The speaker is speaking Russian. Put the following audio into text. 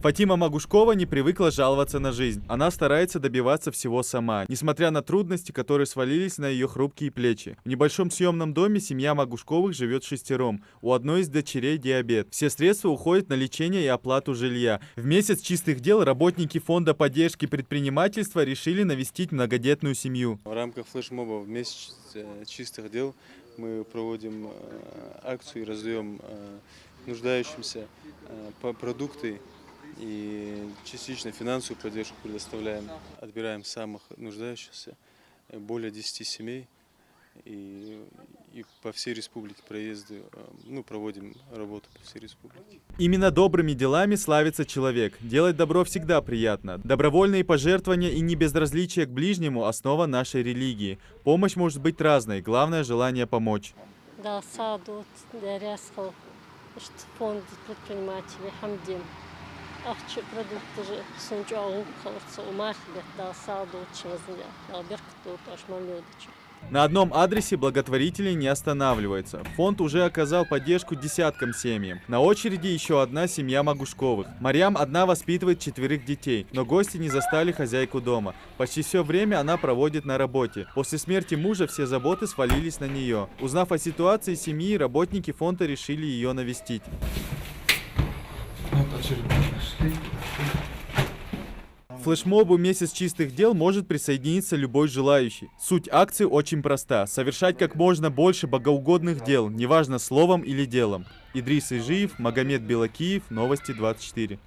Фатима Магушкова не привыкла жаловаться на жизнь. Она старается добиваться всего сама, несмотря на трудности, которые свалились на ее хрупкие плечи. В небольшом съемном доме семья Магушковых живет шестером. У одной из дочерей диабет. Все средства уходят на лечение и оплату жилья. В месяц чистых дел работники фонда поддержки предпринимательства решили навестить многодетную семью. В рамках флешмоба в месяц чистых дел мы проводим акцию и раздаем нуждающимся продукты и частично финансовую поддержку предоставляем. Отбираем самых нуждающихся, более 10 семей, и по всей республике проезды, проводим работу по всей республике. Именно добрыми делами славится человек. Делать добро всегда приятно. Добровольные пожертвования и небезразличие к ближнему – основа нашей религии. Помощь может быть разной, главное – желание помочь. Фонд предпринимателей Хамдин. Акчы продукты же сунчалын халырца умах да саду чезня беркту ашмалёдыч. На одном адресе благотворители не останавливаются. Фонд уже оказал поддержку десяткам семьям. На очереди еще одна семья Магушковых. Марьям одна воспитывает 4 детей, но гости не застали хозяйку дома. Почти все время она проводит на работе. После смерти мужа все заботы свалились на нее. Узнав о ситуации семьи, работники фонда решили ее навестить. К флешмобу «Месяц чистых дел» может присоединиться любой желающий. Суть акции очень проста. Совершать как можно больше богоугодных дел, неважно словом или делом. Идрис Ижиев, Магомед Белакиев, Новости 24.